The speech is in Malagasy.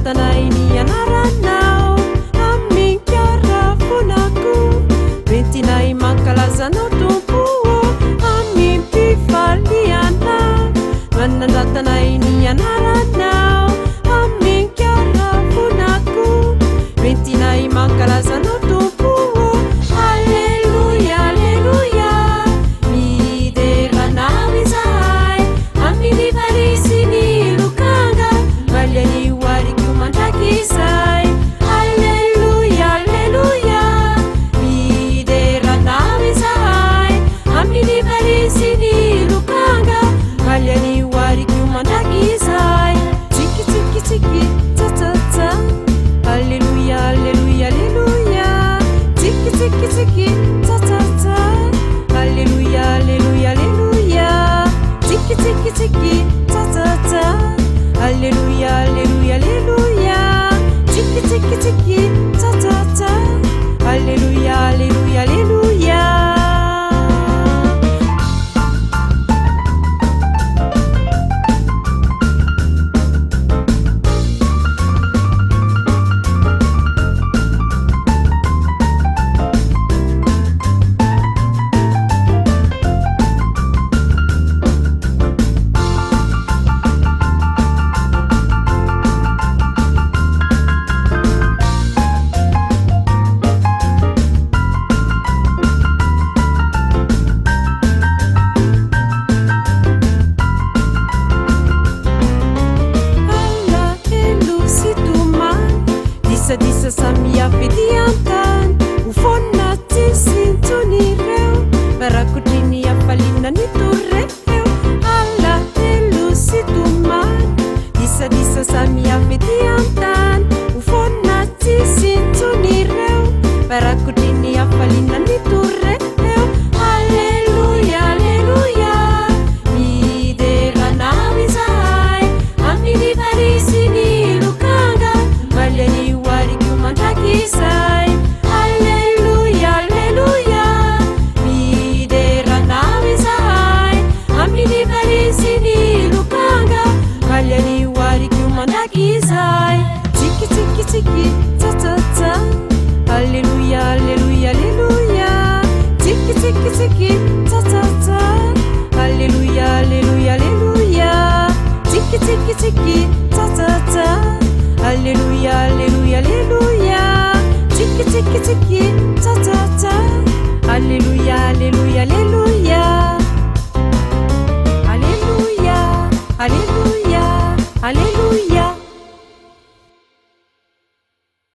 nandatanainy anaranao aminkarafonako retinay mankalazanao tompoô amimpifaliana manandatanainy anaranao aminkarafonako retinay mankalazanao tompoô alleluia alleluia mideranao izahay amin'ny varisiny lokanga valiany wariko mandrakizay alleluia alleluia mideranao izahay amin'ny varisiny lokanga valiany wariko mandrakizay tsikitsikitsiki tsatsatsa alleluia alleluia alleluia tsikitsikitsiki tsatsatsa alleluia alleluia alleluia tsikitsikitsiki tsatsatsa alleluia alleluia alleluia tsikitsikitsiki tsatsatsa alleluia alleluia alleluia disa samiafetiantany ufonna tisintsunireo barakudrini afalina nitureo alla telu situmani disa samiafetiantany ufonna tisintsunireo barakudrini afalina nitureo alleluia alleluia mideranao izahay amin'ny varisiny lokanga valiany mandrakizay alleluia alleluia mideranao izahay amin'ny varisiny lokanga valiany wariko mandrakizay tsikitsikitsiki